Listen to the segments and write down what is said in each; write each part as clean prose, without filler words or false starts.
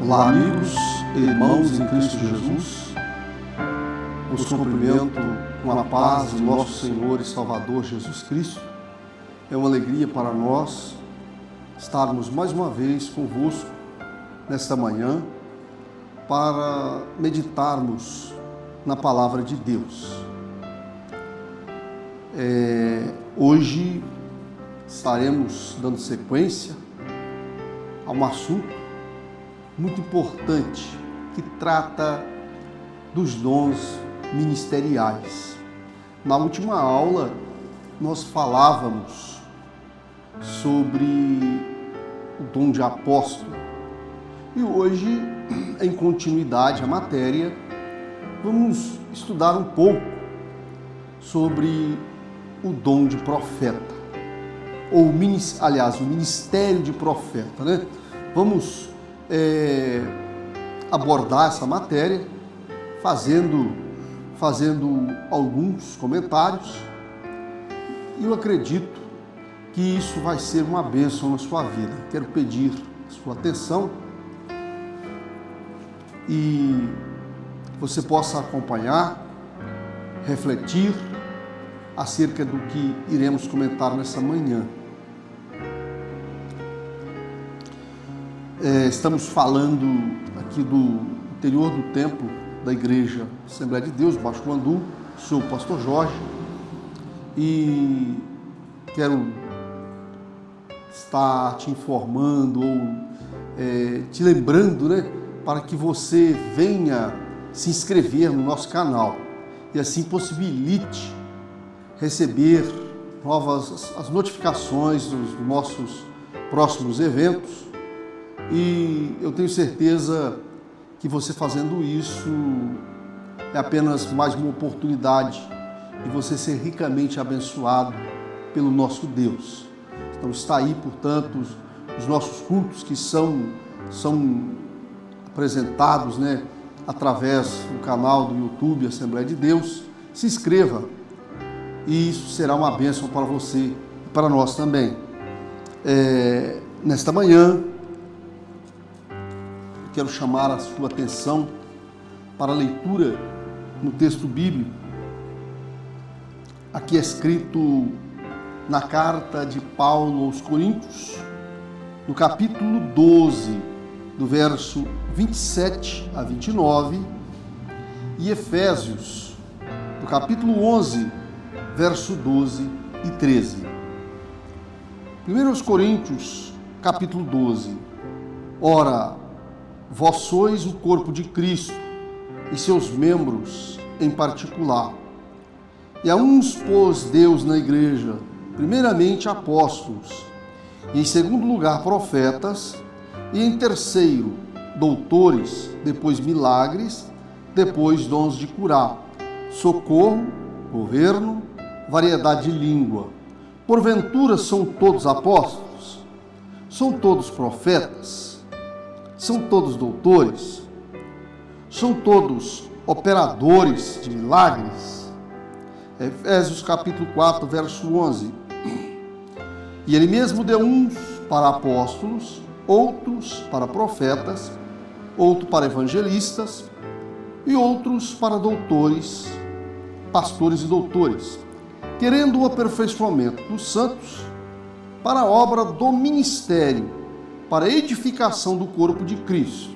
Olá, amigos e irmãos em Cristo Jesus. Os cumprimento com a paz de nosso Senhor e Salvador Jesus Cristo. É uma alegria para nós estarmos mais uma vez convosco nesta manhã para meditarmos na Palavra de Deus. Hoje estaremos dando sequência a um assunto muito importante que trata dos dons ministeriais. Na última aula nós falávamos sobre o dom de apóstolo e hoje, em continuidade à matéria, vamos estudar um pouco sobre o dom de profeta, ou o ministério de profeta, né? Vamos abordar essa matéria fazendo alguns comentários, e eu acredito que isso vai ser uma bênção na sua vida. Quero pedir sua atenção e você possa acompanhar, refletir acerca do que iremos comentar nessa manhã. Estamos falando aqui do interior do templo da Igreja Assembleia de Deus, Baixo Guandu. Sou o pastor Jorge e quero estar te informando ou te lembrando, né, para que você venha se inscrever no nosso canal e assim possibilite receber as notificações dos nossos próximos eventos. E eu tenho certeza que você fazendo isso é apenas mais uma oportunidade de você ser ricamente abençoado pelo nosso Deus. Então está aí, portanto, os nossos cultos que são apresentados, né, através do canal do YouTube Assembleia de Deus. Se inscreva e isso será uma bênção para você e para nós também. Nesta manhã, quero chamar a sua atenção para a leitura no texto bíblico. Aqui é escrito na carta de Paulo aos Coríntios, no capítulo 12, do verso 27 a 29, e Efésios, no capítulo 11, verso 12 e 13. Primeiro aos Coríntios, capítulo 12. Ora, vós sois o corpo de Cristo e seus membros em particular. E a uns pôs Deus na igreja, primeiramente apóstolos, e em segundo lugar profetas, e em terceiro doutores, depois milagres, depois dons de curar, socorro, governo, variedade de língua. Porventura são todos apóstolos? São todos profetas? São todos doutores? São todos operadores de milagres? Efésios capítulo 4, verso 11. E ele mesmo deu uns para apóstolos, outros para profetas, outros para evangelistas e outros para doutores, pastores e doutores, querendo o aperfeiçoamento dos santos para a obra do ministério, para a edificação do corpo de Cristo,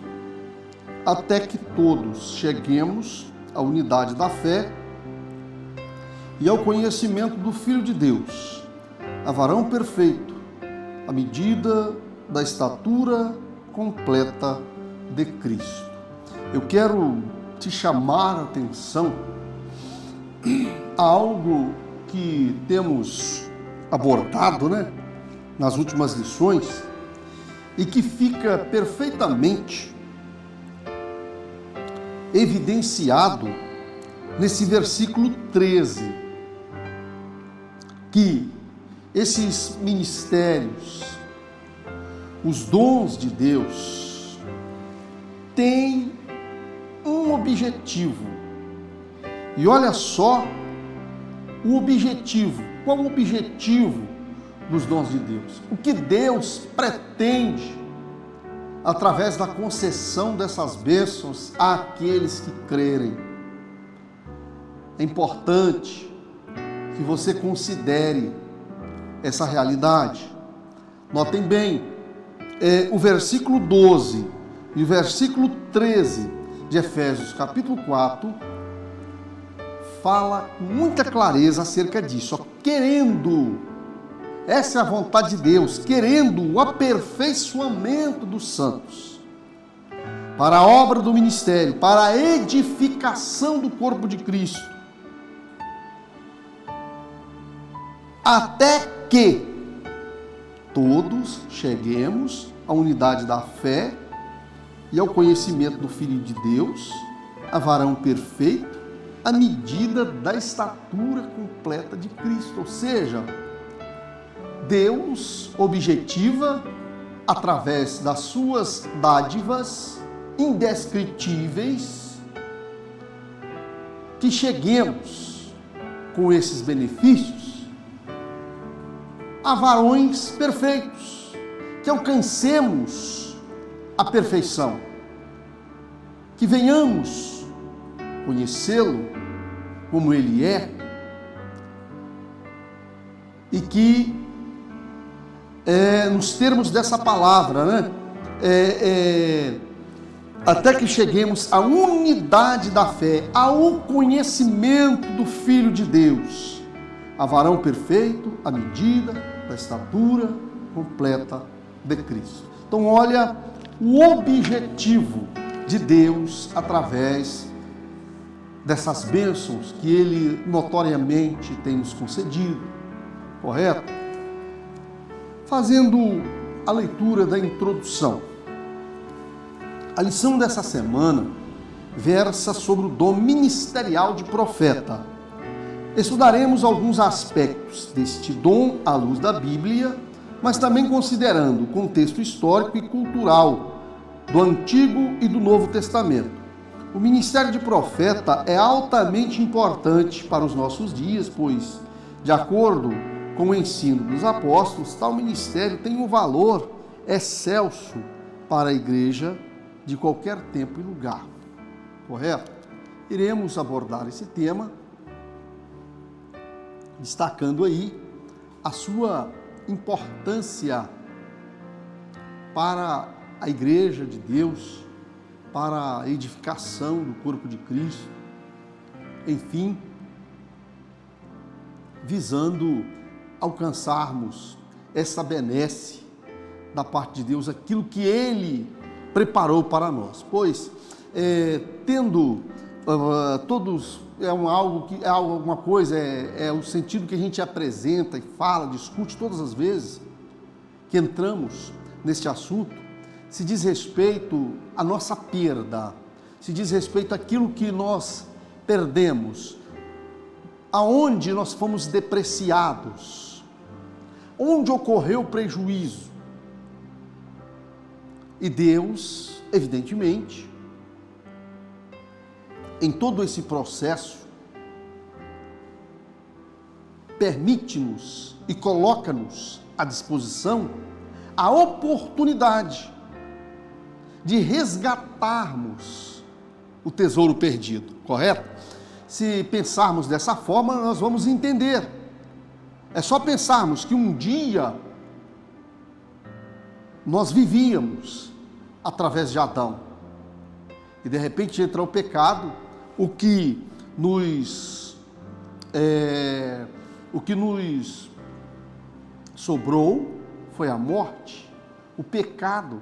até que todos cheguemos à unidade da fé e ao conhecimento do Filho de Deus, a varão perfeito, à medida da estatura completa de Cristo. Eu quero te chamar a atenção a algo que temos abordado, né, nas últimas lições, e que fica perfeitamente evidenciado nesse versículo 13, que esses ministérios, os dons de Deus, têm um objetivo. E olha só o objetivo. Qual o objetivo dos dons de Deus? O que Deus pretende através da concessão dessas bênçãos àqueles que crerem. É importante que você considere essa realidade. Notem bem, o versículo 12 e o versículo 13 de Efésios capítulo 4 fala com muita clareza acerca disso. Querendo, essa é a vontade de Deus, querendo o aperfeiçoamento dos santos, para a obra do ministério, para a edificação do corpo de Cristo, até que todos cheguemos à unidade da fé e ao conhecimento do Filho de Deus, a varão perfeito, à medida da estatura completa de Cristo. Ou seja, Deus objetiva, através das suas dádivas indescritíveis, que cheguemos com esses benefícios a varões perfeitos, que alcancemos a perfeição, que venhamos conhecê-lo como ele é, e que nos termos dessa palavra, até que cheguemos à unidade da fé, ao conhecimento do Filho de Deus, a varão perfeito, à medida da estatura completa de Cristo. Então, olha o objetivo de Deus através dessas bênçãos que Ele notoriamente tem nos concedido, correto? Fazendo a leitura da introdução. A lição dessa semana versa sobre o dom ministerial de profeta. Estudaremos alguns aspectos deste dom à luz da Bíblia, mas também considerando o contexto histórico e cultural do Antigo e do Novo Testamento. O ministério de profeta é altamente importante para os nossos dias, pois, de acordo com o ensino dos apóstolos, tal ministério tem um valor excelso para a igreja de qualquer tempo e lugar. Correto? Iremos abordar esse tema, destacando aí a sua importância para a igreja de Deus, para a edificação do corpo de Cristo, enfim, visando alcançarmos essa benesse da parte de Deus, aquilo que Ele preparou para nós. Pois, tendo todos, alguma coisa, é o sentido que a gente apresenta e fala, discute todas as vezes que entramos neste assunto, se diz respeito à nossa perda, se diz respeito àquilo que nós perdemos, aonde nós fomos depreciados, onde ocorreu o prejuízo. E Deus, evidentemente, em todo esse processo, permite-nos e coloca-nos à disposição a oportunidade de resgatarmos o tesouro perdido, correto? Se pensarmos dessa forma, nós vamos entender. É só pensarmos que um dia nós vivíamos através de Adão e de repente entra o pecado, o que nos sobrou foi a morte. O pecado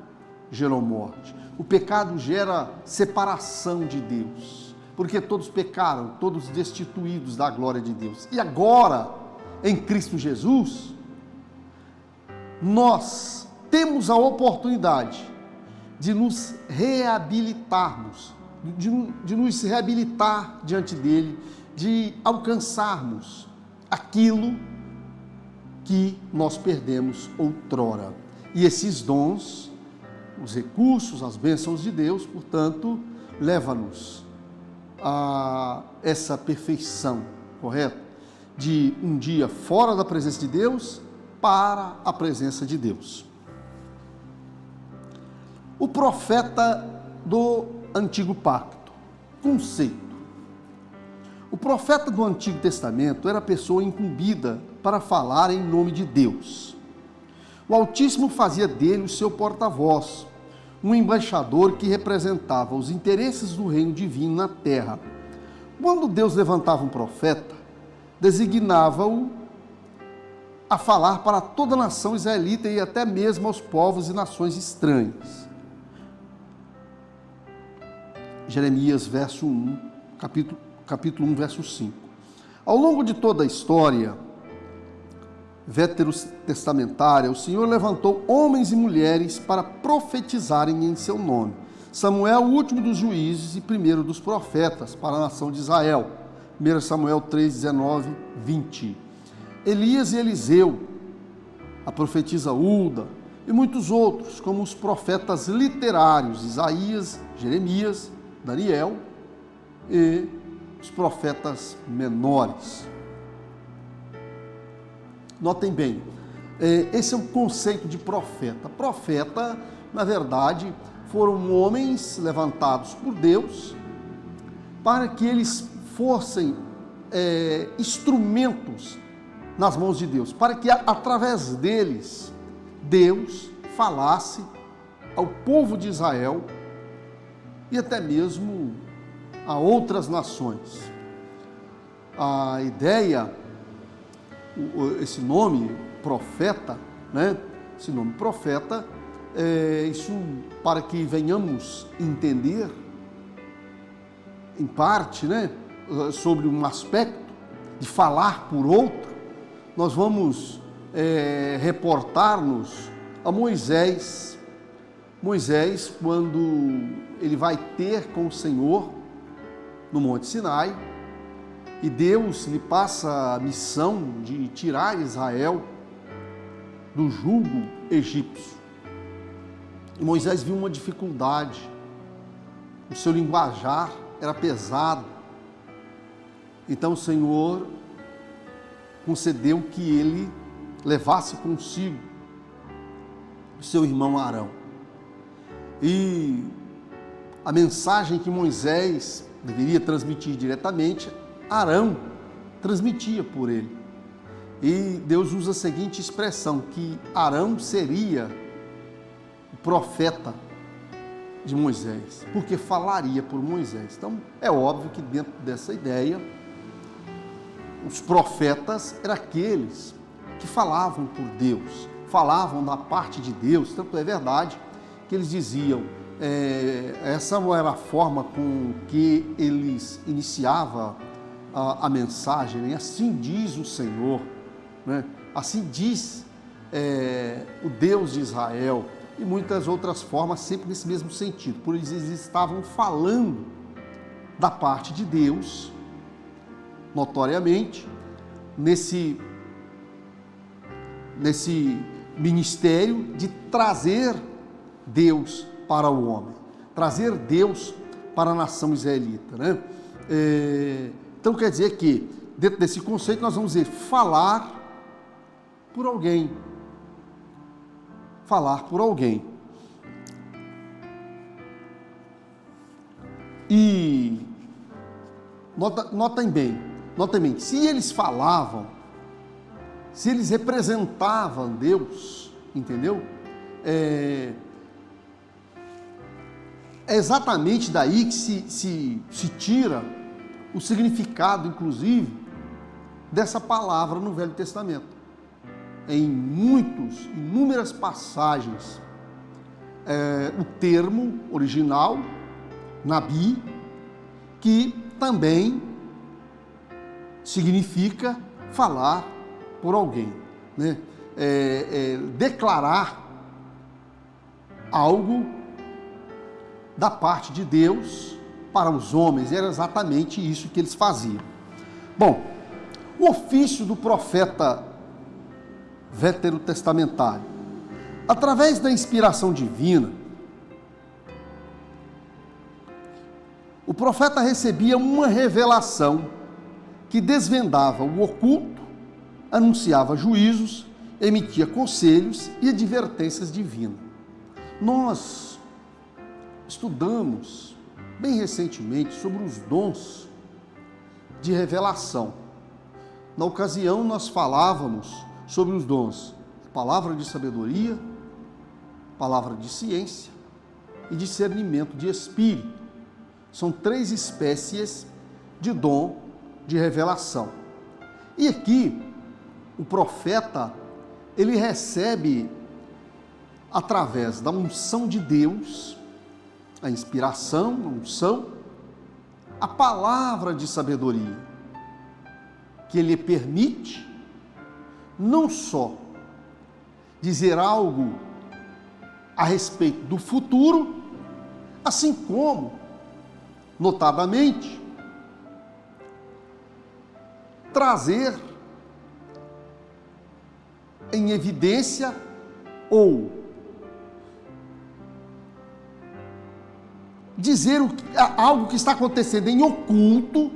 gerou morte. O pecado gera separação de Deus, porque todos pecaram, todos destituídos da glória de Deus. E agora, em Cristo Jesus, nós temos a oportunidade de nos reabilitarmos, de nos reabilitar diante dele, de alcançarmos aquilo que nós perdemos outrora. E esses dons, os recursos, as bênçãos de Deus, portanto, leva-nos a essa perfeição, correto? De um dia fora da presença de Deus para a presença de Deus. O profeta do Antigo Pacto. Conceito. O profeta do Antigo Testamento era a pessoa incumbida para falar em nome de Deus. O Altíssimo fazia dele o seu porta-voz, um embaixador que representava os interesses do reino divino na terra. Quando Deus levantava um profeta, designava-o a falar para toda a nação israelita e até mesmo aos povos e nações estranhas. Jeremias, verso 1, capítulo 1, verso 5. Ao longo de toda a história veterotestamentária, o Senhor levantou homens e mulheres para profetizarem em seu nome. Samuel, o último dos juízes e primeiro dos profetas para a nação de Israel. 1 Samuel 3, 19, 20. Elias e Eliseu, a profetisa Hulda e muitos outros, como os profetas literários, Isaías, Jeremias, Daniel e os profetas menores. Notem bem, esse é o conceito de profeta. Profeta, na verdade, foram homens levantados por Deus para que eles fossem instrumentos nas mãos de Deus, para que através deles Deus falasse ao povo de Israel e até mesmo a outras nações. A ideia, esse nome profeta, né? Esse nome profeta, isso para que venhamos entender, em parte, né? Sobre um aspecto de falar por outro, nós vamos reportar-nos a Moisés. Moisés, quando ele vai ter com o Senhor no Monte Sinai, e Deus lhe passa a missão de tirar Israel do jugo egípcio. E Moisés viu uma dificuldade, o seu linguajar era pesado. Então o Senhor concedeu que ele levasse consigo o seu irmão Arão. E a mensagem que Moisés deveria transmitir diretamente, Arão transmitia por ele. E Deus usa a seguinte expressão, que Arão seria o profeta de Moisés, porque falaria por Moisés. Então, é óbvio que dentro dessa ideia, os profetas eram aqueles que falavam por Deus, falavam da parte de Deus. Tanto é verdade que eles diziam, essa era a forma com que eles iniciavam a mensagem, né? Assim diz o Senhor, né? Assim diz o Deus de Israel, e muitas outras formas, sempre nesse mesmo sentido. Por isso eles estavam falando da parte de Deus, notoriamente, nesse ministério de trazer Deus para o homem, trazer Deus para a nação israelita, né? Então quer dizer que, dentro desse conceito, nós vamos dizer falar por alguém. Falar por alguém. E notem bem, se eles falavam, se eles representavam Deus, entendeu? É exatamente daí que se tira o significado, inclusive, dessa palavra no Velho Testamento. Em inúmeras passagens, o termo original, Nabi, que também significa falar por alguém, né? Declarar algo da parte de Deus para os homens. Era exatamente isso que eles faziam. Bom, o ofício do profeta veterotestamentário, através da inspiração divina, o profeta recebia uma revelação que desvendava o oculto, anunciava juízos, emitia conselhos e advertências divinas. Nós estudamos bem recentemente sobre os dons de revelação. Na ocasião, nós falávamos sobre os dons: palavra de sabedoria, palavra de ciência e discernimento de espírito. São 3 espécies de dom de revelação. E aqui, o profeta, ele recebe, através da unção de Deus, a inspiração, a unção, a palavra de sabedoria, que ele permite não só dizer algo a respeito do futuro, assim como, notadamente, trazer em evidência ou dizer algo que está acontecendo em oculto,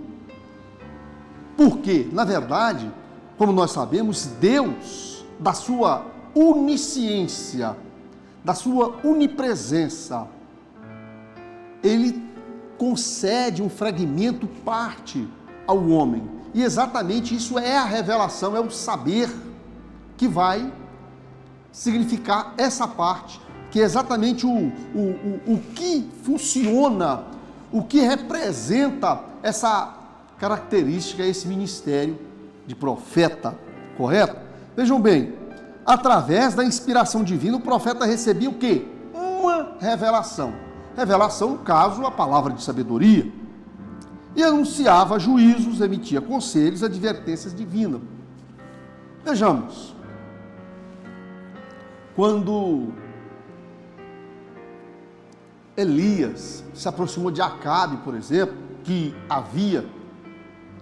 porque, na verdade, como nós sabemos, Deus, da sua onisciência, da sua onipresença, ele concede um fragmento, parte ao homem. E exatamente isso é a revelação, é o saber que vai significar essa parte, que é exatamente o que funciona, o que representa essa característica, esse ministério de profeta, correto? Vejam bem, através da inspiração divina, o profeta recebia o quê? Uma revelação. Revelação, no caso, a palavra de sabedoria. E anunciava juízos, emitia conselhos, advertências divinas. Vejamos, quando Elias se aproximou de Acabe, por exemplo, que havia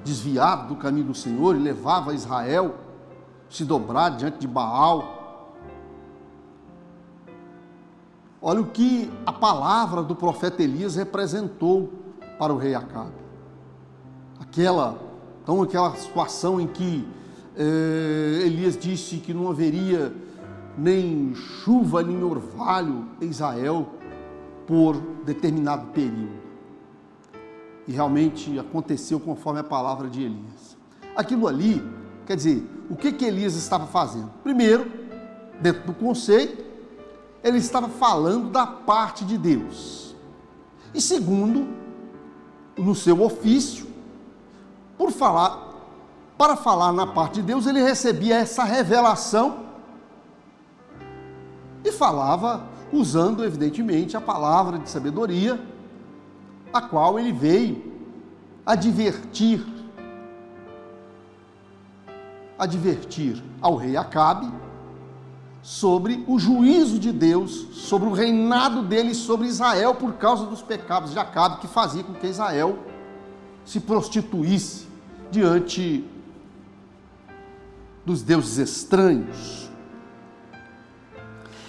desviado do caminho do Senhor e levava Israel a se dobrar diante de Baal. Olha o que a palavra do profeta Elias representou para o rei Acabe. Aquela situação em que Elias disse que não haveria nem chuva nem orvalho em Israel por determinado período. E realmente aconteceu conforme a palavra de Elias. Aquilo ali, quer dizer, o que Elias estava fazendo? Primeiro, dentro do conceito, ele estava falando da parte de Deus. E segundo, no seu ofício, para falar na parte de Deus, ele recebia essa revelação e falava usando, evidentemente, a palavra de sabedoria, a qual ele veio advertir ao rei Acabe sobre o juízo de Deus, sobre o reinado dele sobre Israel por causa dos pecados de Acabe, que fazia com que Israel se prostituísse diante dos deuses estranhos.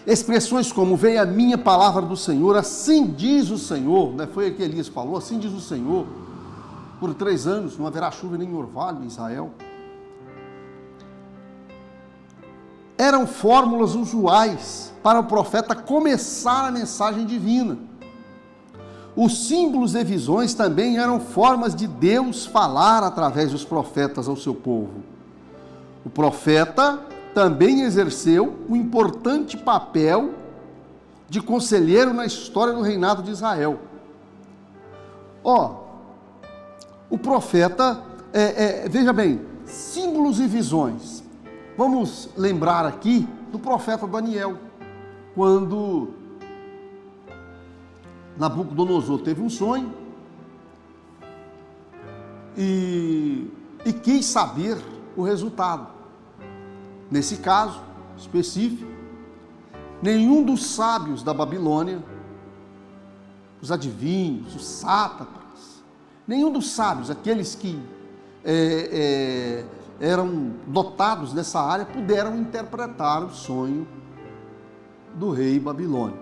Expressões como: veio a minha palavra do Senhor, assim diz o Senhor, né? Foi o que Elias falou, assim diz o Senhor, por 3 anos não haverá chuva nem orvalho em Israel. Eram fórmulas usuais para o profeta começar a mensagem divina. Os símbolos e visões também eram formas de Deus falar através dos profetas ao seu povo. O profeta também exerceu um importante papel de conselheiro na história do reinado de Israel. O profeta, veja bem, símbolos e visões. Vamos lembrar aqui do profeta Daniel, quando Nabucodonosor teve um sonho e quis saber o resultado. Nesse caso específico, nenhum dos sábios da Babilônia, os adivinhos, os sátrapas, nenhum dos sábios, aqueles que eram dotados nessa área, puderam interpretar o sonho do rei babilônio.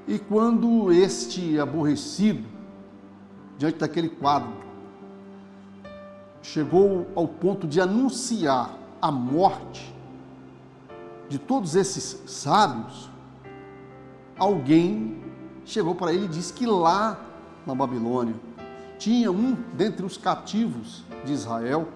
E quando este, aborrecido, diante daquele quadro, chegou ao ponto de anunciar a morte de todos esses sábios, alguém chegou para ele e disse que lá na Babilônia tinha um dentre os cativos de Israel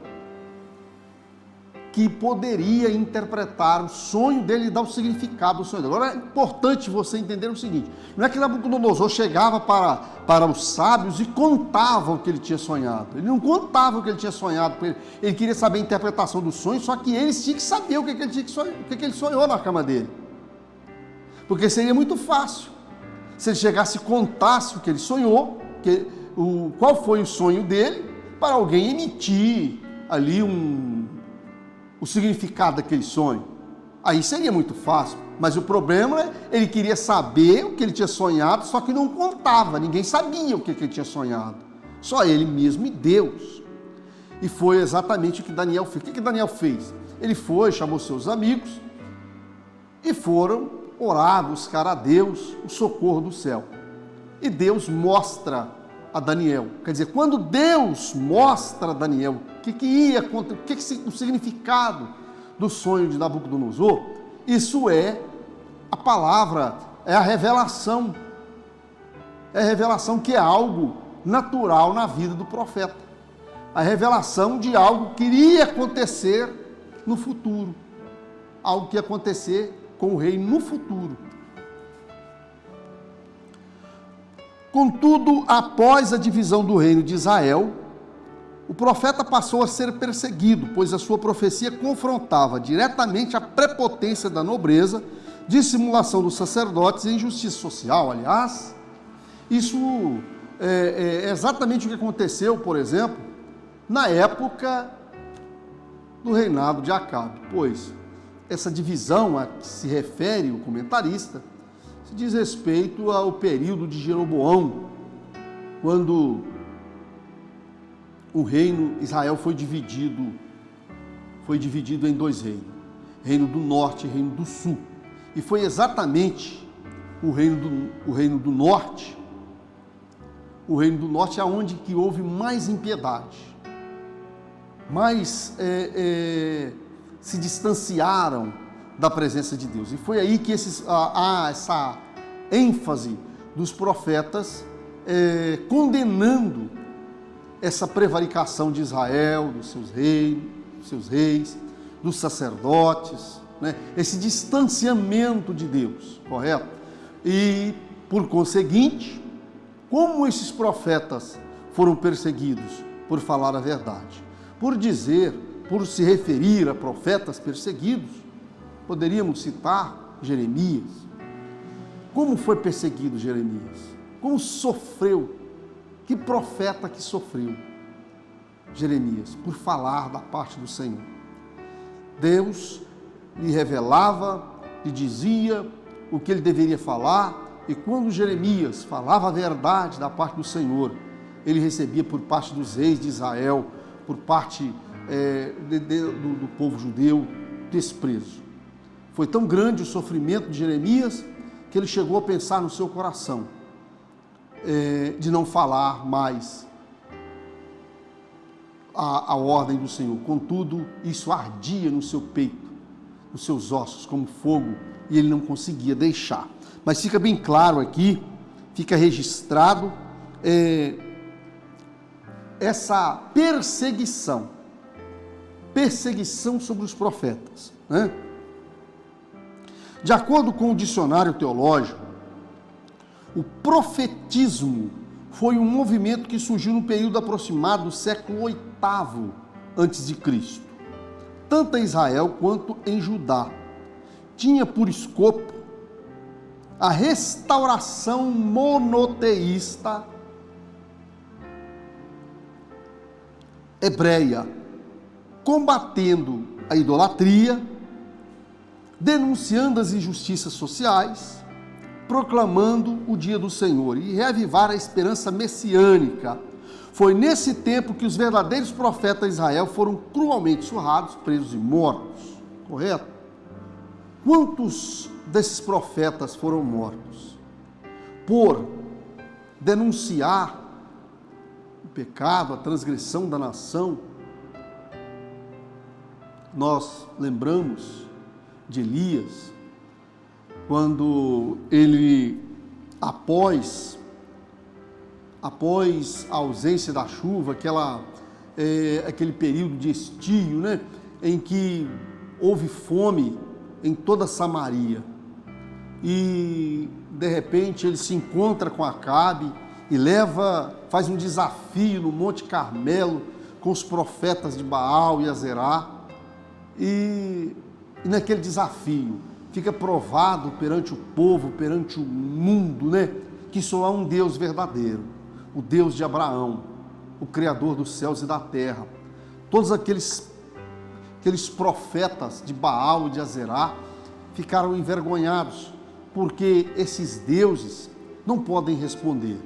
que poderia interpretar o sonho dele e dar o significado do sonho dele. Agora é importante você entender o seguinte: não é que Nabucodonosor chegava para os sábios e contava o que ele tinha sonhado. Ele não contava o que ele tinha sonhado, ele queria saber a interpretação do sonho, só que eles tinham que saber o que ele sonhou na cama dele. Porque seria muito fácil se ele chegasse e contasse o que ele sonhou, qual foi o sonho dele, para alguém emitir ali o significado daquele sonho. Aí seria muito fácil, mas o problema é ele queria saber o que ele tinha sonhado, só que não contava, ninguém sabia o que ele tinha sonhado, só ele mesmo e Deus. E foi exatamente o que Daniel fez. O que Daniel fez? Ele foi, chamou seus amigos e foram orar, buscar a Deus o socorro do céu. E Deus mostra a Daniel. Quer dizer, quando Deus mostra a Daniel o significado do sonho de Nabucodonosor, isso é a palavra, é a revelação. É a revelação que é algo natural na vida do profeta. A revelação de algo que iria acontecer no futuro. Algo que ia acontecer com o rei no futuro. Contudo, após a divisão do reino de Israel, o profeta passou a ser perseguido, pois a sua profecia confrontava diretamente a prepotência da nobreza, dissimulação dos sacerdotes e injustiça social. Aliás, isso é exatamente o que aconteceu, por exemplo, na época do reinado de Acabe, pois essa divisão a que se refere o comentarista se diz respeito ao período de Jeroboão, quando o reino Israel foi dividido em dois reinos, reino do norte e reino do sul. E foi exatamente o reino do norte aonde que houve mais impiedade, mais se distanciaram da presença de Deus. E foi aí que essa ênfase dos profetas condenando essa prevaricação de Israel, dos seus reis, dos sacerdotes, né? Esse distanciamento de Deus, correto? E, por conseguinte, como esses profetas foram perseguidos? Por falar a verdade. Por se referir a profetas perseguidos, poderíamos citar Jeremias. Como foi perseguido Jeremias? Como sofreu? Que profeta que sofreu? Jeremias, por falar da parte do Senhor. Deus lhe revelava, lhe dizia o que ele deveria falar, e quando Jeremias falava a verdade da parte do Senhor, ele recebia por parte dos reis de Israel, por parte do povo judeu, desprezo. Foi tão grande o sofrimento de Jeremias que ele chegou a pensar no seu coração de não falar mais a ordem do Senhor. Contudo, isso ardia no seu peito, nos seus ossos, como fogo, e ele não conseguia deixar. Mas fica bem claro aqui, fica registrado essa perseguição sobre os profetas, né? De acordo com o dicionário teológico, o profetismo foi um movimento que surgiu no período aproximado do século VIII a.C., tanto em Israel quanto em Judá. Tinha por escopo a restauração monoteísta hebreia, combatendo a idolatria, denunciando as injustiças sociais, proclamando o dia do Senhor e reavivar a esperança messiânica. Foi nesse tempo que os verdadeiros profetas de Israel foram cruelmente surrados, presos e mortos. Correto? Quantos desses profetas foram mortos? Por denunciar o pecado, a transgressão da nação. Nós lembramos de Elias, quando ele após a ausência da chuva, aquele período de estio, né, em que houve fome em toda Samaria, e de repente ele se encontra com Acabe e faz um desafio no Monte Carmelo com os profetas de Baal e Azerá, e naquele desafio fica provado perante o povo, perante o mundo, né, que só há um Deus verdadeiro, o Deus de Abraão, o Criador dos céus e da terra. Todos aqueles profetas de Baal e de Azerá ficaram envergonhados, porque esses deuses não podem responder.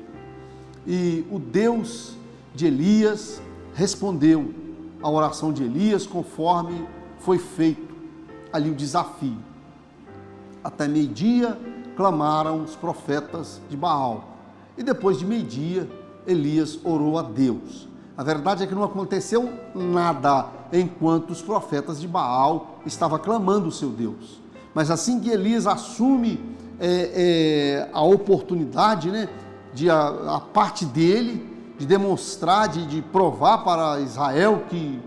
E o Deus de Elias respondeu à oração de Elias, conforme foi feito ali o desafio. Até meio-dia clamaram os profetas de Baal, e depois de meio-dia Elias orou a Deus. A verdade é que não aconteceu nada enquanto os profetas de Baal estavam clamando o seu Deus. Mas assim que Elias assume a oportunidade, né, a parte dele, de demonstrar, de provar para Israel que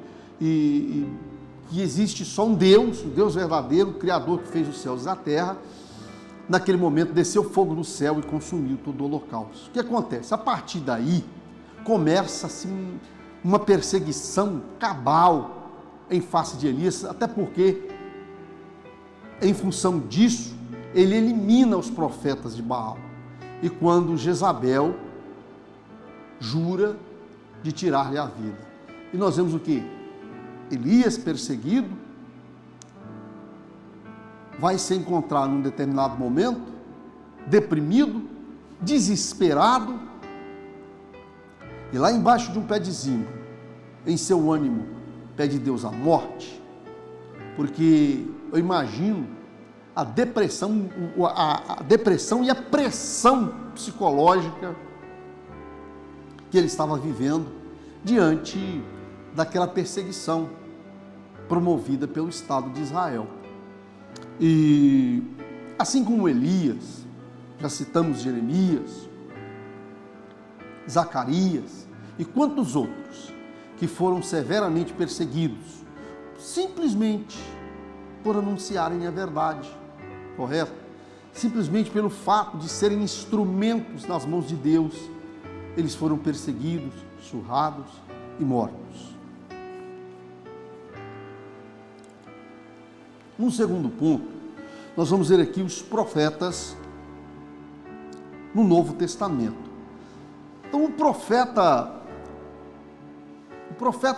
existe só um Deus, o Deus verdadeiro, o Criador que fez os céus e a terra, naquele momento desceu fogo do céu e consumiu todo o holocausto. O que acontece? A partir daí, começa-se uma perseguição cabal em face de Elias, até porque, em função disso, ele elimina os profetas de Baal. E quando Jezabel jura de tirar-lhe a vida. E nós vemos o quê? Elias, perseguido, vai se encontrar num determinado momento, deprimido, desesperado, e lá embaixo de um pé de zimbro, em seu ânimo, pede Deus a morte, porque eu imagino a depressão e a pressão psicológica que ele estava vivendo diante daquela perseguição promovida pelo Estado de Israel. E assim como Elias, já citamos Jeremias, Zacarias e quantos outros que foram severamente perseguidos, simplesmente por anunciarem a verdade, correto? Simplesmente pelo fato de serem instrumentos nas mãos de Deus, eles foram perseguidos, surrados e mortos. Num segundo ponto, nós vamos ver aqui os profetas no Novo Testamento. Então, o profeta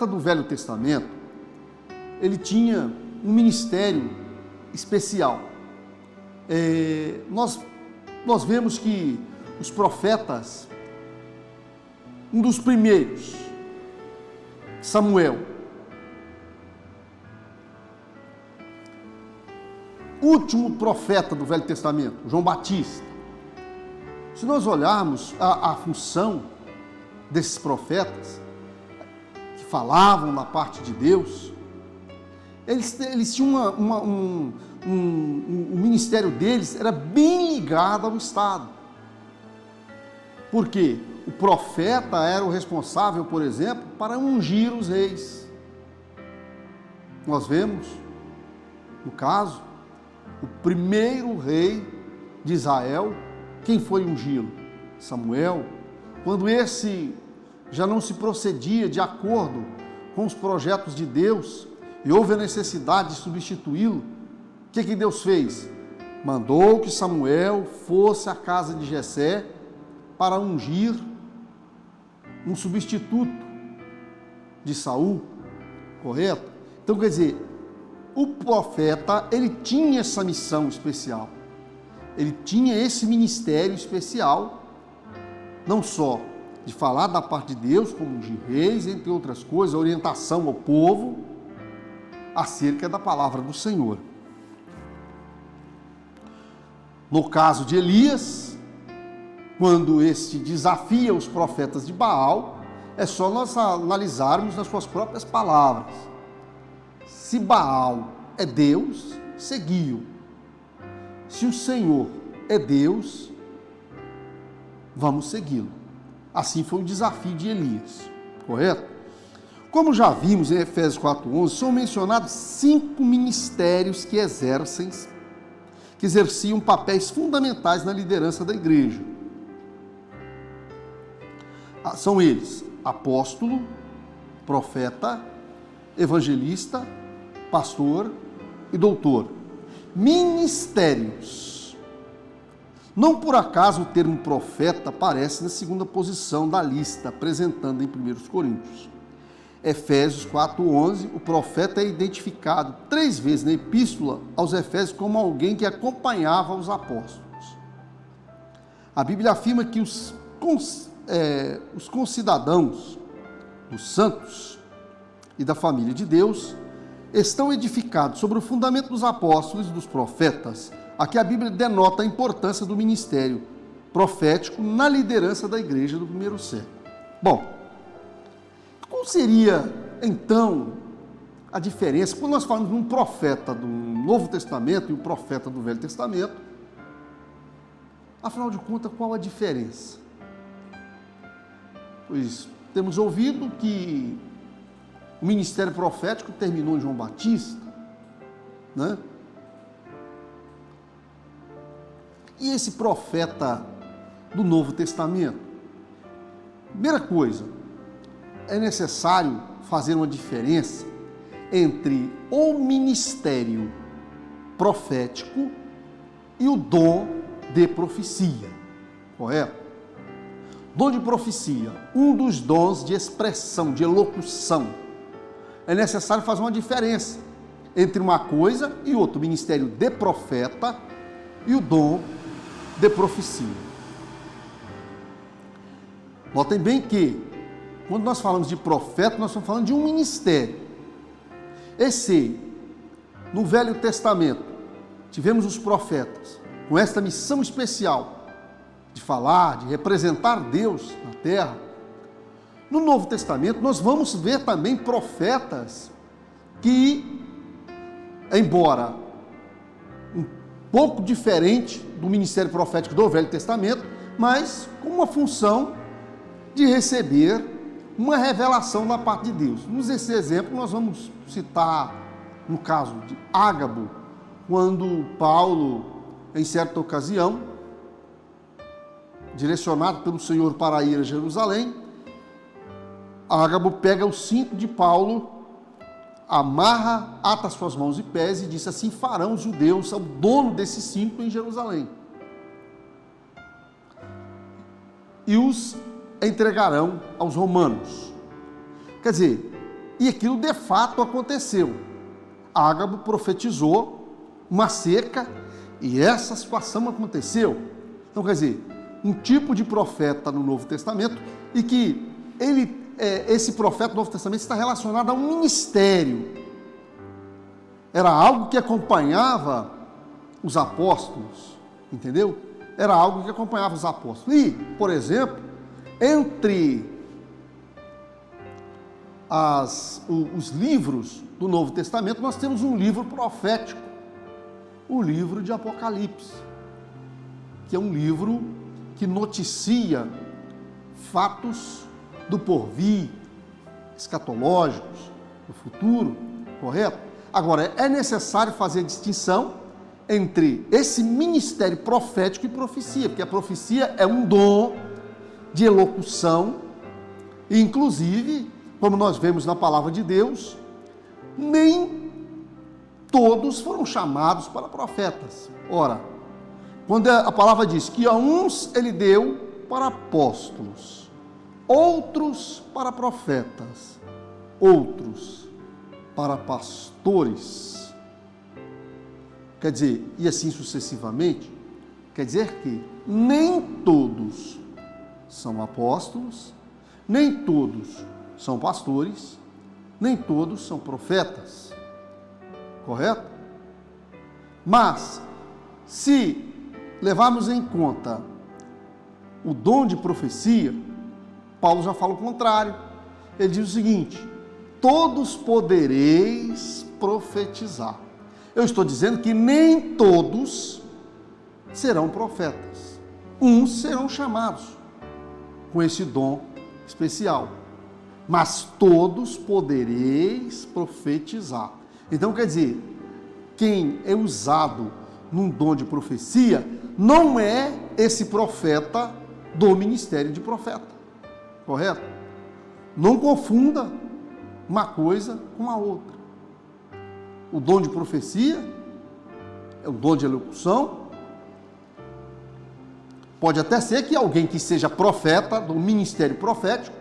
do Velho Testamento, ele tinha um ministério especial. Nós vemos que os profetas, um dos primeiros, Samuel, último profeta do Velho Testamento, João Batista. Se nós olharmos a função desses profetas, que falavam na parte de Deus, eles tinham o ministério deles era bem ligado ao Estado. Por quê? O profeta era o responsável, por exemplo, para ungir os reis. Nós vemos, no caso, o primeiro rei de Israel, quem foi ungí-lo? Samuel. Quando esse já não se procedia de acordo com os projetos de Deus e houve a necessidade de substituí-lo, o que Deus fez? Mandou que Samuel fosse à casa de Jessé para ungir um substituto de Saul, correto? Então, quer dizer, o profeta, ele tinha essa missão especial, ele tinha esse ministério especial, não só de falar da parte de Deus, como de reis, entre outras coisas, a orientação ao povo acerca da palavra do Senhor. No caso de Elias, quando este desafia os profetas de Baal, é só nós analisarmos nas suas próprias palavras. Se Baal é Deus, seguiu. Se o Senhor é Deus, vamos segui-lo. Assim foi o desafio de Elias, correto? Como já vimos em Efésios 4:11, são mencionados 5 ministérios que exerciam papéis fundamentais na liderança da igreja. São eles: apóstolo, profeta, evangelista, pastor e doutor. Ministérios. Não por acaso o termo profeta aparece na segunda posição da lista, apresentando em 1 Coríntios. Efésios 4:11, o profeta é identificado 3 vezes na epístola aos Efésios como alguém que acompanhava os apóstolos. A Bíblia afirma que os concidadãos dos santos e da família de Deus estão edificados sobre o fundamento dos apóstolos e dos profetas. Aqui a Bíblia denota a importância do ministério profético na liderança da igreja do primeiro século. Bom, qual seria, então, a diferença quando nós falamos de um profeta do Novo Testamento e um profeta do Velho Testamento? Afinal de contas, qual a diferença? Pois temos ouvido que o ministério profético terminou em João Batista, né? E esse profeta do Novo Testamento? Primeira coisa, é necessário fazer uma diferença entre o ministério profético e o dom de profecia, correto? Dom de profecia, um dos dons de expressão, de elocução. É necessário fazer uma diferença entre uma coisa e outra, o ministério de profeta e o dom de profecia. Notem bem que, quando nós falamos de profeta, nós estamos falando de um ministério. No Velho Testamento, tivemos os profetas com esta missão especial de falar, de representar Deus na terra. No Novo Testamento, nós vamos ver também profetas que, embora um pouco diferente do ministério profético do Velho Testamento, mas com uma função de receber uma revelação da parte de Deus. Nesse exemplo, nós vamos citar, no caso de Ágabo, quando Paulo, em certa ocasião, direcionado pelo Senhor para ir a Jerusalém, Ágabo pega o cinto de Paulo, amarra, ata suas mãos e pés e diz: assim farão os judeus ao dono desse cinto em Jerusalém, e os entregarão aos romanos. Quer dizer, e aquilo de fato aconteceu. Ágabo profetizou uma seca e essa situação aconteceu. Então, quer dizer, um tipo de profeta no Novo Testamento, e que esse profeta do Novo Testamento está relacionado a um ministério. Era algo que acompanhava os apóstolos, entendeu? Era algo que acompanhava os apóstolos. E, por exemplo, entre os livros do Novo Testamento, nós temos um livro profético, o livro de Apocalipse, que é um livro que noticia fatos do porvir, escatológicos, do futuro, correto? Agora, é necessário fazer a distinção entre esse ministério profético e profecia, porque a profecia é um dom de elocução, e inclusive, como nós vemos na palavra de Deus, nem todos foram chamados para profetas. Ora, quando a palavra diz que a uns ele deu para apóstolos, outros para profetas, outros para pastores, quer dizer, e assim sucessivamente, quer dizer que nem todos são apóstolos, nem todos são pastores, nem todos são profetas, correto? Mas, se levarmos em conta o dom de profecia, Paulo já fala o contrário. Ele diz o seguinte: todos podereis profetizar. Eu estou dizendo que nem todos serão profetas. Uns serão chamados, com esse dom especial. Mas todos podereis profetizar. Então, quer dizer, quem é usado num dom de profecia não é esse profeta do ministério de profeta. Correto? Não confunda uma coisa com a outra. O dom de profecia é o dom de elocução. Pode até ser que alguém que seja profeta, do ministério profético,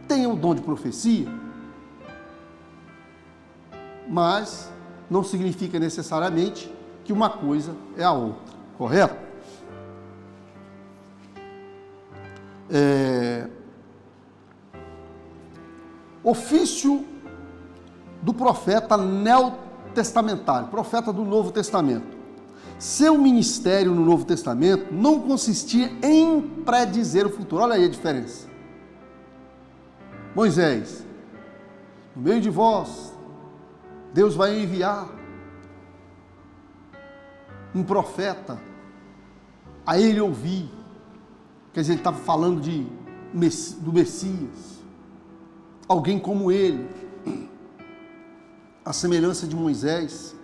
tenha o dom de profecia, mas não significa necessariamente que uma coisa é a outra, correto? Ofício do profeta neotestamentário, profeta do Novo Testamento. Seu ministério no Novo Testamento não consistia em predizer o futuro. Olha aí a diferença. Moisés, no meio de vós, Deus vai enviar um profeta a ele ouvir. Quer dizer, ele estava falando do Messias, alguém como ele, a semelhança de Moisés,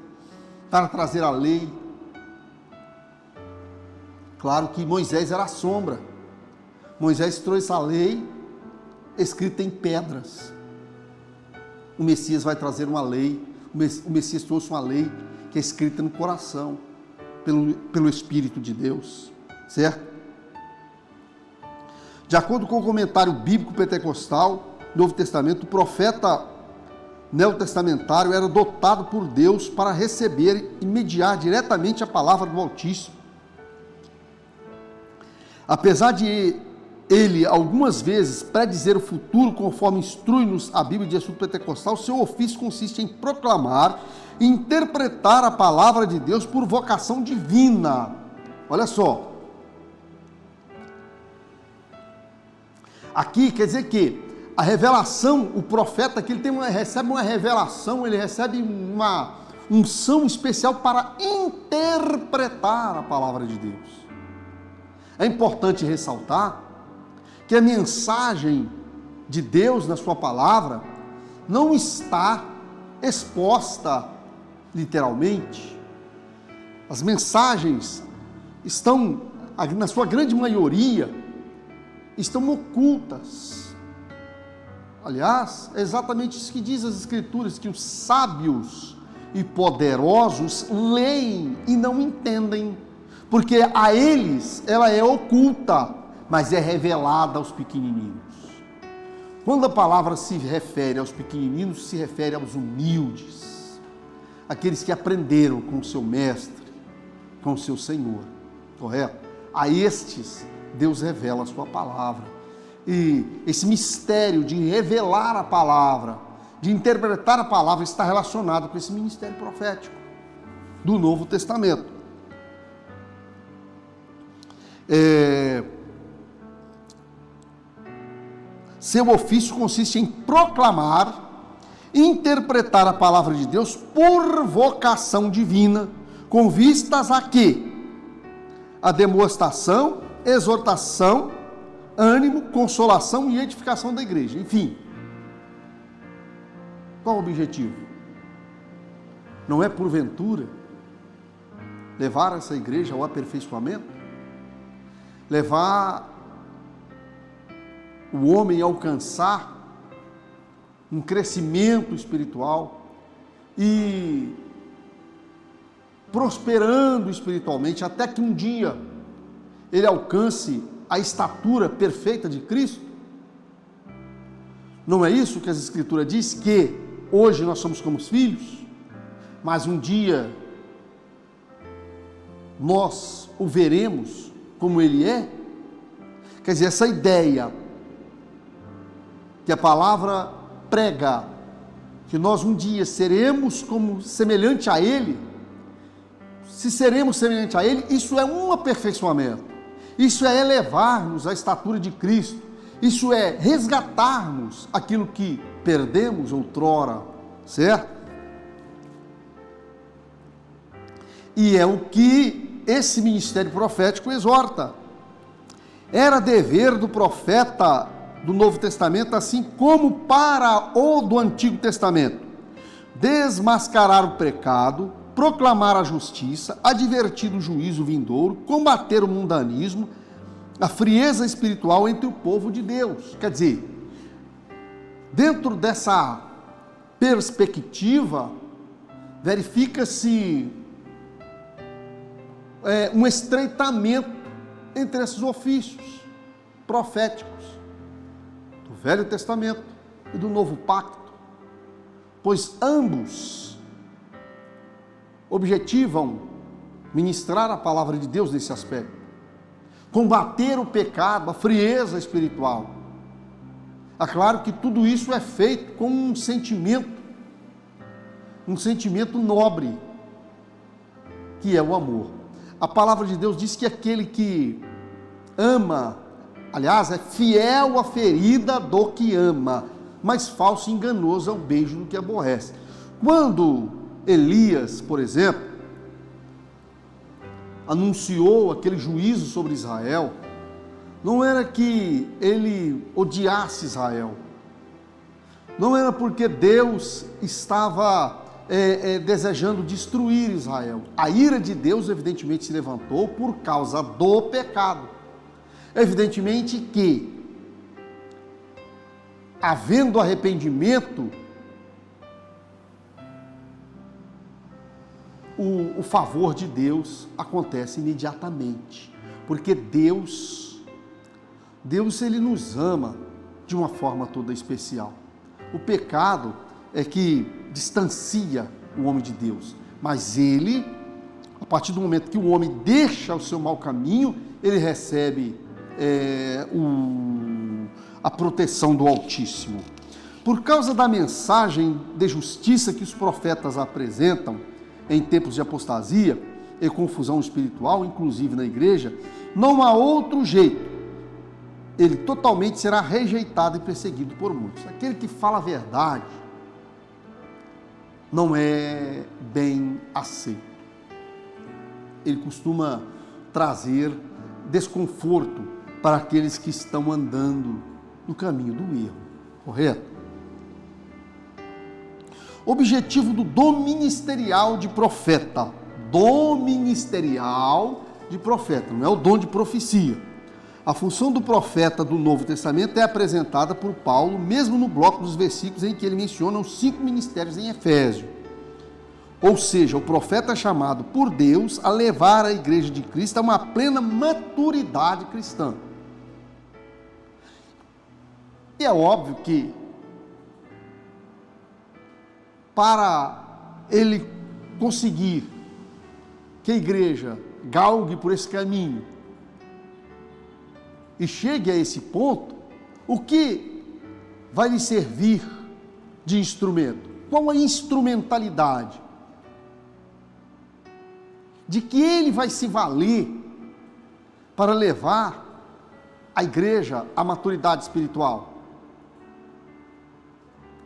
para trazer a lei. Claro que Moisés era a sombra. Moisés trouxe a lei escrita em pedras. O Messias vai trazer uma lei. O Messias trouxe uma lei que é escrita no coração, pelo Espírito de Deus, certo? De acordo com o comentário bíblico pentecostal, Novo Testamento, o profeta neotestamentário era dotado por Deus para receber e mediar diretamente a palavra do Altíssimo. Apesar de ele, algumas vezes, predizer o futuro, conforme instrui-nos a Bíblia de Estudo Pentecostal, seu ofício consiste em proclamar e interpretar a palavra de Deus por vocação divina. Olha só. Aqui quer dizer que a revelação, o profeta aqui, recebe uma revelação, ele recebe uma unção especial para interpretar a palavra de Deus. É importante ressaltar que a mensagem de Deus na sua palavra não está exposta literalmente. As mensagens estão, na sua grande maioria, estão ocultas. Aliás, é exatamente isso que diz as Escrituras, que os sábios e poderosos leem e não entendem, porque a eles ela é oculta, mas é revelada aos pequenininhos. Quando a palavra se refere aos pequenininhos, se refere aos humildes, aqueles que aprenderam com o seu mestre, com o seu Senhor, correto? A estes, Deus revela a sua palavra. E esse mistério de revelar a palavra, de interpretar a palavra, está relacionado com esse ministério profético do Novo Testamento. Seu ofício consiste em proclamar e interpretar a palavra de Deus por vocação divina, com vistas a quê? A demonstração, exortação, ânimo, consolação e edificação da igreja. Enfim, qual o objetivo? Não é porventura levar essa igreja ao aperfeiçoamento? Levar o homem a alcançar um crescimento espiritual e prosperando espiritualmente, até que um dia ele alcance a estatura perfeita de Cristo? Não é isso que as Escrituras diz, que hoje nós somos como os filhos, mas um dia nós o veremos como ele é? Quer dizer, essa ideia que a palavra prega, que nós um dia seremos como semelhante a ele, se seremos semelhante a ele, isso é um aperfeiçoamento, isso é elevar-nos à estatura de Cristo, isso é resgatarmos aquilo que perdemos outrora, certo? E é o que esse ministério profético exorta. Era dever do profeta do Novo Testamento, assim como para o do Antigo Testamento, desmascarar o pecado, proclamar a justiça, advertir o juízo vindouro, combater o mundanismo, a frieza espiritual entre o povo de Deus. Quer dizer, dentro dessa perspectiva, verifica-se um estreitamento entre esses ofícios proféticos do Velho Testamento e do Novo Pacto, pois ambos objetivam ministrar a palavra de Deus nesse aspecto, combater o pecado, a frieza espiritual. É claro que tudo isso é feito com um sentimento nobre, que é o amor. A palavra de Deus diz que aquele que ama, aliás, é fiel à ferida do que ama, mas falso e enganoso é o beijo do que aborrece. Quando Elias, por exemplo, anunciou aquele juízo sobre Israel, não era que ele odiasse Israel, não era porque Deus estava desejando destruir Israel. A ira de Deus evidentemente se levantou por causa do pecado. Evidentemente que, havendo arrependimento, o favor de Deus acontece imediatamente, porque Deus ele nos ama de uma forma toda especial. O pecado é que distancia o homem de Deus, mas ele, a partir do momento que o homem deixa o seu mau caminho, ele recebe a proteção do Altíssimo. Por causa da mensagem de justiça que os profetas apresentam em tempos de apostasia e confusão espiritual, inclusive na igreja, não há outro jeito. Ele totalmente será rejeitado e perseguido por muitos. Aquele que fala a verdade não é bem aceito. Ele costuma trazer desconforto para aqueles que estão andando no caminho do erro, correto? Objetivo do dom ministerial de profeta. Dom ministerial de profeta, não é o dom de profecia. A função do profeta do Novo Testamento é apresentada por Paulo, mesmo no bloco dos versículos em que ele menciona os 5 ministérios em Efésio. Ou seja, o profeta é chamado por Deus a levar a igreja de Cristo a uma plena maturidade cristã. E é óbvio que, para ele conseguir que a igreja galgue por esse caminho e chegue a esse ponto, o que vai lhe servir de instrumento? Qual a instrumentalidade de que ele vai se valer para levar a igreja à maturidade espiritual?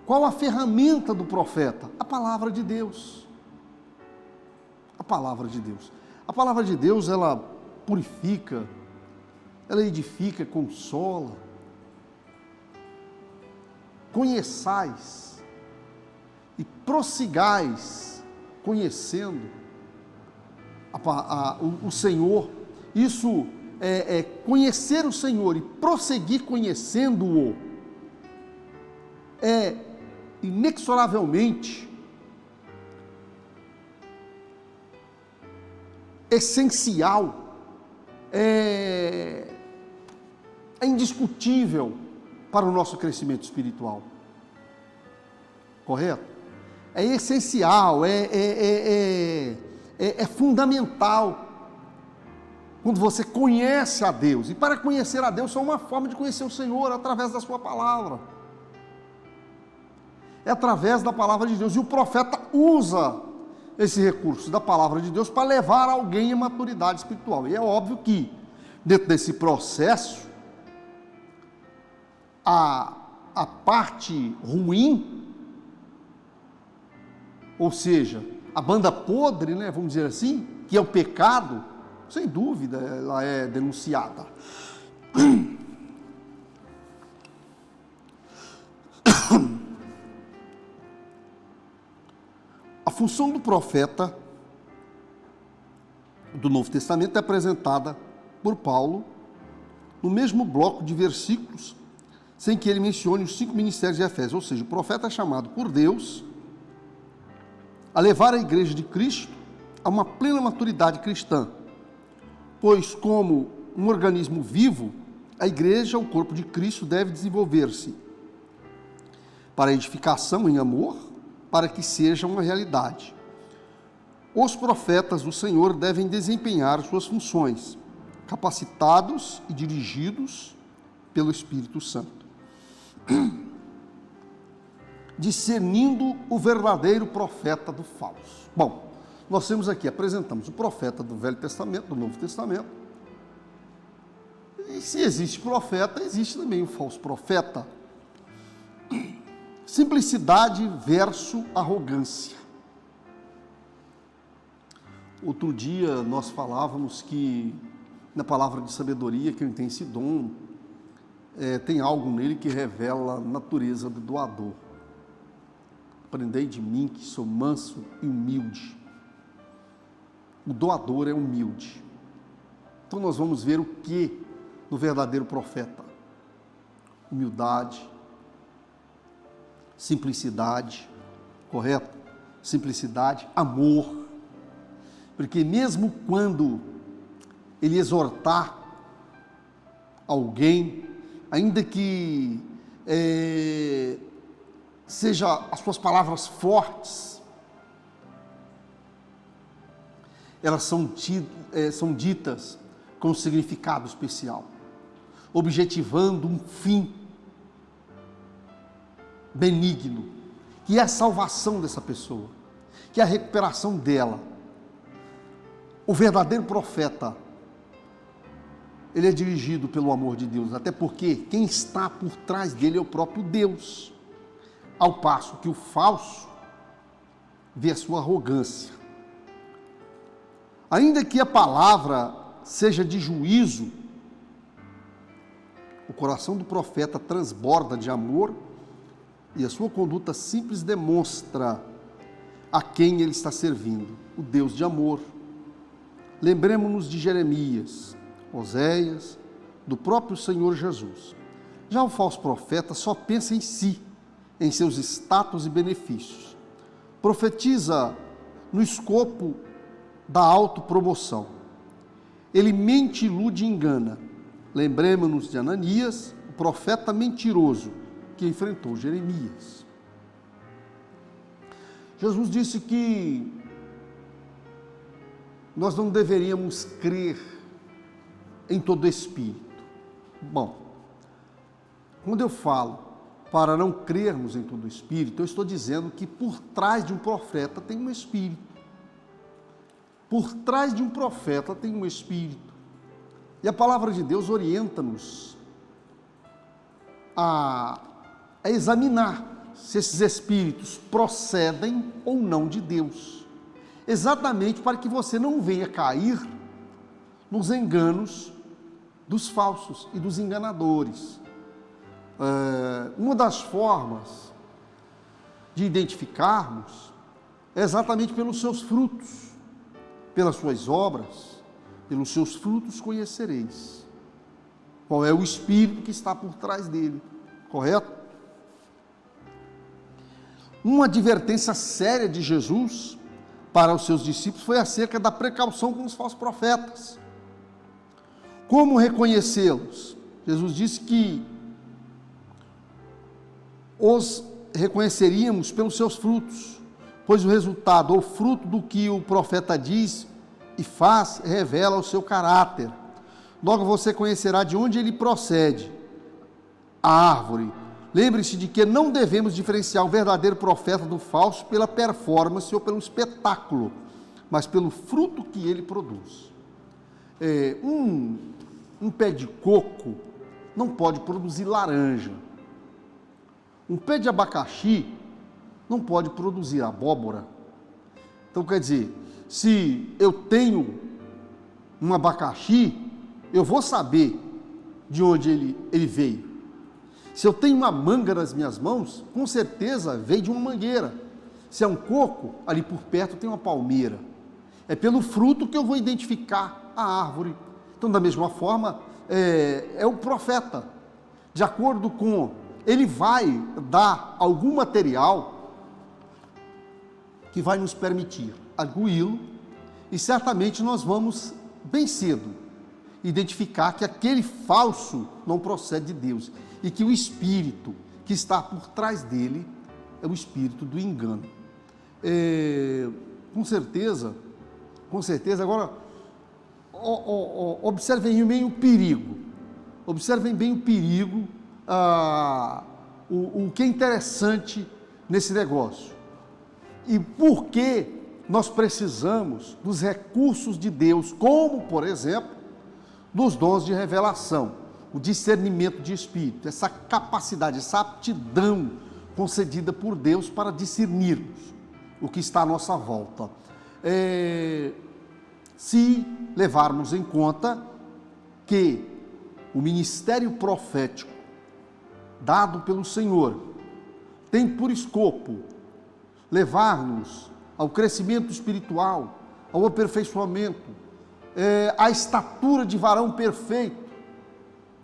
Qual a ferramenta do profeta? A palavra de Deus. A palavra de Deus. A palavra de Deus, ela purifica, ela edifica, consola. Conheçais e prossigais conhecendo o Senhor. Isso é conhecer o Senhor e prosseguir conhecendo-o. É inexoravelmente essencial, é indiscutível para o nosso crescimento espiritual. Correto? É essencial, é fundamental quando você conhece a Deus. E para conhecer a Deus, só uma forma de conhecer o Senhor, através da sua palavra. É através da palavra de Deus. E o profeta usa esse recurso da palavra de Deus para levar alguém à maturidade espiritual. E é óbvio que, dentro desse processo, a parte ruim, ou seja, a banda podre, né, vamos dizer assim, que é o pecado, sem dúvida, ela é denunciada. A função do profeta do Novo Testamento é apresentada por Paulo no mesmo bloco de versículos, sem que ele mencione os 5 ministérios de Efésios. Ou seja, o profeta é chamado por Deus a levar a igreja de Cristo a uma plena maturidade cristã, pois, como um organismo vivo, a igreja, o corpo de Cristo, deve desenvolver-se para a edificação em amor, para que seja uma realidade. Os profetas do Senhor devem desempenhar suas funções, capacitados e dirigidos pelo Espírito Santo, discernindo o verdadeiro profeta do falso. Bom, nós temos aqui, apresentamos o profeta do Velho Testamento, do Novo Testamento, e se existe profeta, existe também o falso profeta. Simplicidade versus arrogância. Outro dia nós falávamos que na palavra de sabedoria, quem tem esse dom, tem algo nele que revela a natureza do doador. Aprendei de mim que sou manso e humilde. O doador é humilde. Então nós vamos ver o que no verdadeiro profeta: humildade, simplicidade, correto? Simplicidade, amor. Porque mesmo quando ele exortar alguém, ainda que seja as suas palavras fortes, elas são ditas com significado especial, objetivando um fim benigno, que é a salvação dessa pessoa, que é a recuperação dela. O verdadeiro profeta, ele é dirigido pelo amor de Deus, até porque quem está por trás dele é o próprio Deus, ao passo que o falso vê a sua arrogância. Ainda que a palavra seja de juízo, o coração do profeta transborda de amor e a sua conduta simples demonstra a quem ele está servindo, o Deus de amor. Lembremos-nos de Jeremias, Oséias, do próprio Senhor Jesus. Já o falso profeta só pensa em si, em seus status e benefícios. Profetiza no escopo da autopromoção. Ele mente, ilude e engana. Lembremos-nos de Ananias, o profeta mentiroso que enfrentou Jeremias. Jesus disse que nós não deveríamos crer em todo espírito. Bom, quando eu falo para não crermos em todo espírito, eu estou dizendo que por trás de um profeta tem um espírito. Por trás de um profeta tem um espírito. E a palavra de Deus orienta-nos a examinar se esses espíritos procedem ou não de Deus. Exatamente para que você não venha cair nos enganos dos falsos e dos enganadores. Uma das formas de identificarmos é exatamente pelos seus frutos, pelas suas obras, pelos seus frutos conhecereis qual é o espírito que está por trás dele, correto? Uma advertência séria de Jesus para os seus discípulos foi acerca da precaução com os falsos profetas. Como reconhecê-los? Jesus disse que os reconheceríamos pelos seus frutos, pois o resultado ou fruto do que o profeta diz e faz revela o seu caráter. Logo você conhecerá de onde ele procede. A árvore. Lembre-se de que não devemos diferenciar o verdadeiro profeta do falso pela performance ou pelo espetáculo, mas pelo fruto que ele produz. Um pé de coco não pode produzir laranja. Um pé de abacaxi não pode produzir abóbora. Então, quer dizer, se eu tenho um abacaxi, eu vou saber de onde ele veio. Se eu tenho uma manga nas minhas mãos, com certeza veio de uma mangueira. Se é um coco, ali por perto tem uma palmeira. É pelo fruto que eu vou identificar a árvore. Então, da mesma forma, é o profeta. De acordo com... ele vai dar algum material que vai nos permitir arguí-lo, e certamente nós vamos, bem cedo, identificar que aquele falso não procede de Deus, e que o espírito que está por trás dele é o espírito do engano. Com certeza, agora, observem bem o perigo, o que é interessante nesse negócio, e por que nós precisamos dos recursos de Deus, como, por exemplo, dos dons de revelação, o discernimento de espírito, essa capacidade, essa aptidão concedida por Deus para discernirmos o que está à nossa volta. Se levarmos em conta que o ministério profético dado pelo Senhor tem por escopo levar-nos ao crescimento espiritual, ao aperfeiçoamento, à estatura de varão perfeito,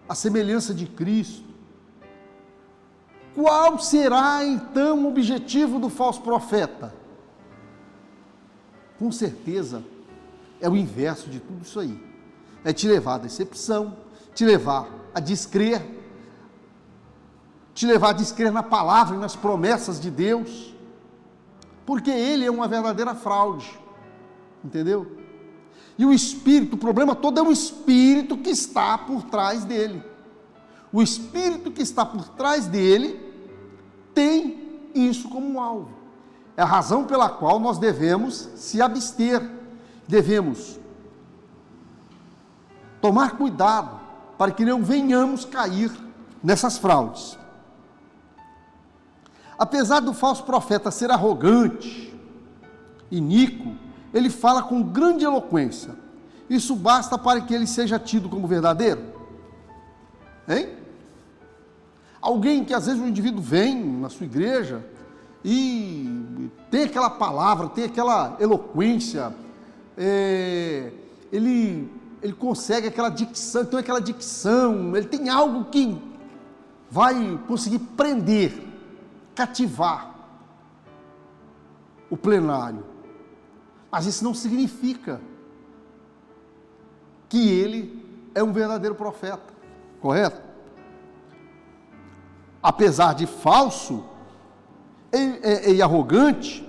à semelhança de Cristo. Qual será então o objetivo do falso profeta? Com certeza é o inverso de tudo isso aí. É te levar à decepção, te levar a descrer na palavra e nas promessas de Deus, porque ele é uma verdadeira fraude, entendeu? E o espírito, o problema todo é o espírito que está por trás dele. O espírito que está por trás dele tem isso como um alvo. É a razão pela qual nós devemos se abster, devemos tomar cuidado para que não venhamos cair nessas fraudes. Apesar do falso profeta ser arrogante, iníquo, ele fala com grande eloquência. Isso basta para que ele seja tido como verdadeiro? Hein? Alguém que às vezes um indivíduo vem na sua igreja e tem aquela palavra, tem aquela eloquência, ele consegue aquela dicção, ele tem algo que vai conseguir prender, cativar o plenário. Mas isso não significa que ele é um verdadeiro profeta, correto? Apesar de falso e arrogante,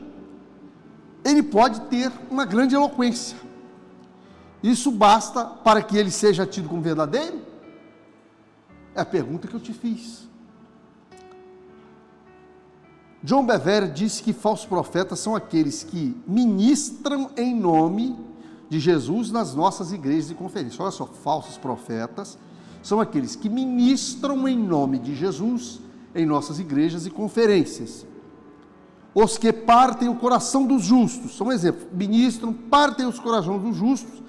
ele pode ter uma grande eloquência. Isso basta para que ele seja tido como verdadeiro? É a pergunta que eu te fiz. John Bevere disse que falsos profetas são aqueles que ministram em nome de Jesus nas nossas igrejas e conferências. Olha só, falsos profetas são aqueles que ministram em nome de Jesus em nossas igrejas e conferências. Os que partem o coração dos justos, são um exemplo, ministram, partem os corações dos justos,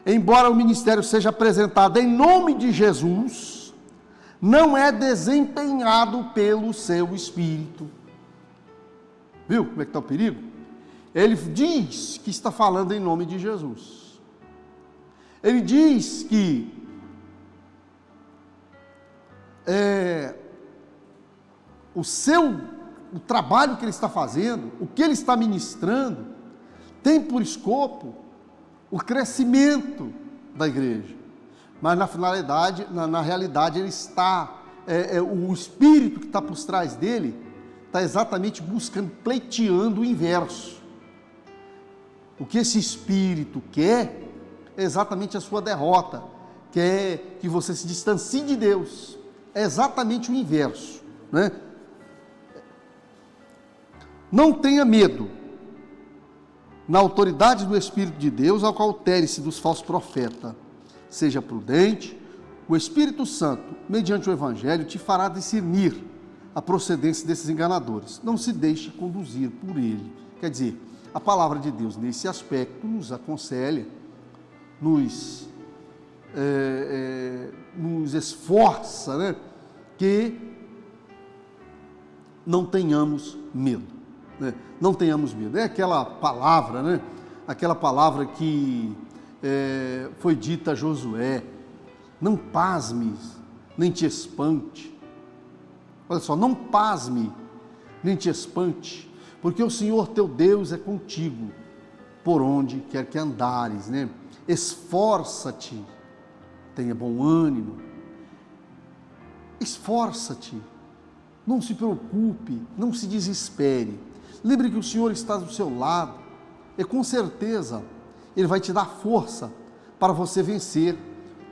embora o ministério seja apresentado em nome de Jesus, não é desempenhado pelo seu espírito. Viu como é que está o perigo? Ele diz que está falando em nome de Jesus. Ele diz que o trabalho que ele está fazendo, o que ele está ministrando, tem por escopo o crescimento da igreja. Mas na realidade ele está, o espírito que está por trás dele, está exatamente buscando, pleiteando o inverso. O que esse espírito quer é exatamente a sua derrota, quer que você se distancie de Deus, é exatamente o inverso, né? Não tenha medo, na autoridade do Espírito de Deus, acautere-se dos falsos profetas, seja prudente, o Espírito Santo, mediante o Evangelho, te fará discernir a procedência desses enganadores. Não se deixe conduzir por ele. Quer dizer, a palavra de Deus, nesse aspecto, nos aconselha, nos nos esforça, né, que não tenhamos medo, né? Não tenhamos medo. É aquela palavra, né? Aquela palavra que foi dita a Josué: não pasmes, nem te espante. Olha só, não pasme, nem te espante, porque o Senhor teu Deus é contigo, por onde quer que andares, né? Esforça-te, tenha bom ânimo, esforça-te, não se preocupe, não se desespere. Lembre que o Senhor está do seu lado e com certeza Ele vai te dar força para você vencer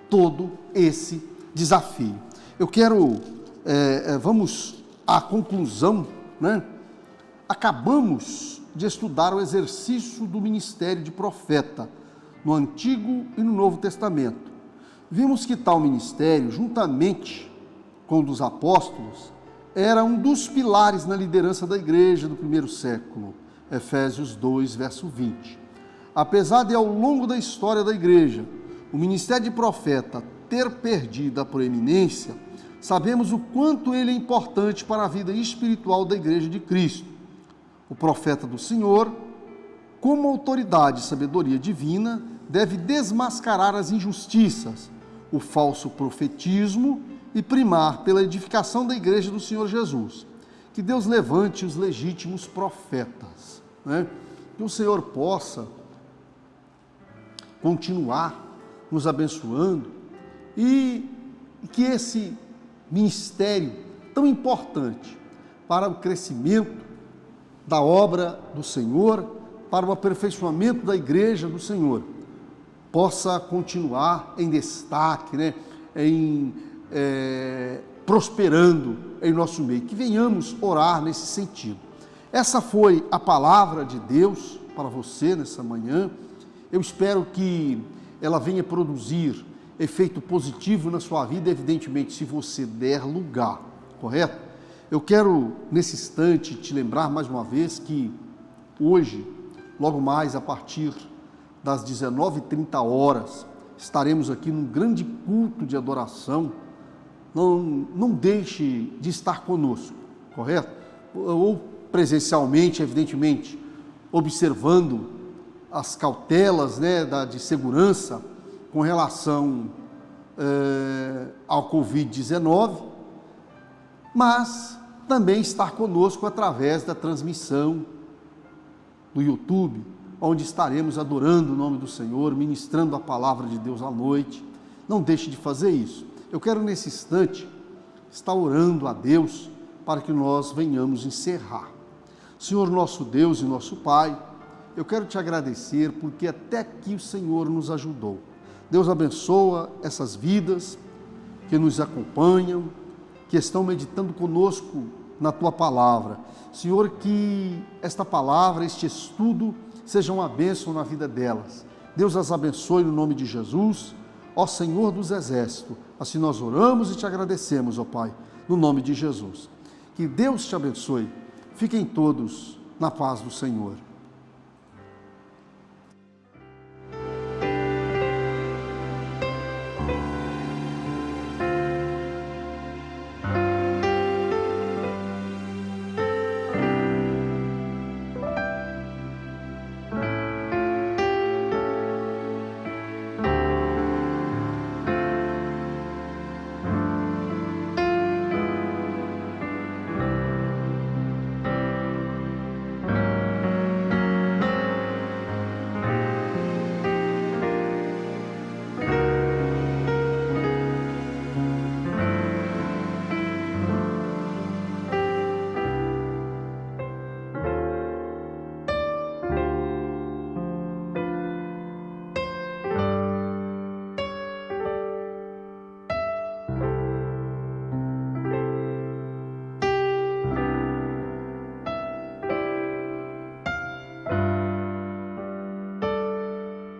todo esse desafio. Eu quero, vamos à conclusão, né? Acabamos de estudar o exercício do ministério de profeta no Antigo e no Novo Testamento. Vimos que tal ministério, juntamente com o dos apóstolos, era um dos pilares na liderança da igreja do primeiro século, Efésios 2, verso 20. Apesar de, ao longo da história da igreja, o ministério de profeta ter perdido a proeminência, sabemos o quanto ele é importante para a vida espiritual da igreja de Cristo. O profeta do Senhor, como autoridade e sabedoria divina, deve desmascarar as injustiças, o falso profetismo e primar pela edificação da igreja do Senhor Jesus. Que Deus levante os legítimos profetas, né? Que o Senhor possa continuar nos abençoando e que esse ministério tão importante para o crescimento da obra do Senhor, para o aperfeiçoamento da igreja do Senhor, possa continuar em destaque, né? Prosperando em nosso meio, que venhamos orar nesse sentido. Essa foi a palavra de Deus para você nessa manhã. Eu espero que ela venha produzir efeito positivo na sua vida, evidentemente, se você der lugar, correto? Eu quero, nesse instante, te lembrar mais uma vez que hoje, logo mais a partir das 19h30, estaremos aqui num grande culto de adoração. Não deixe de estar conosco, correto? Ou presencialmente, evidentemente, observando as cautelas, né, de segurança com relação ao Covid-19, mas também estar conosco através da transmissão do YouTube, onde estaremos adorando o nome do Senhor, ministrando a palavra de Deus à noite. Não deixe de fazer isso. Eu quero, nesse instante, estar orando a Deus para que nós venhamos encerrar. Senhor nosso Deus e nosso Pai, eu quero te agradecer porque até aqui o Senhor nos ajudou. Deus abençoa essas vidas que nos acompanham, que estão meditando conosco na Tua Palavra. Senhor, que esta palavra, este estudo, seja uma bênção na vida delas. Deus as abençoe no nome de Jesus. Ó Senhor dos Exércitos, assim nós oramos e te agradecemos, ó Pai, no nome de Jesus. Que Deus te abençoe. Fiquem todos na paz do Senhor.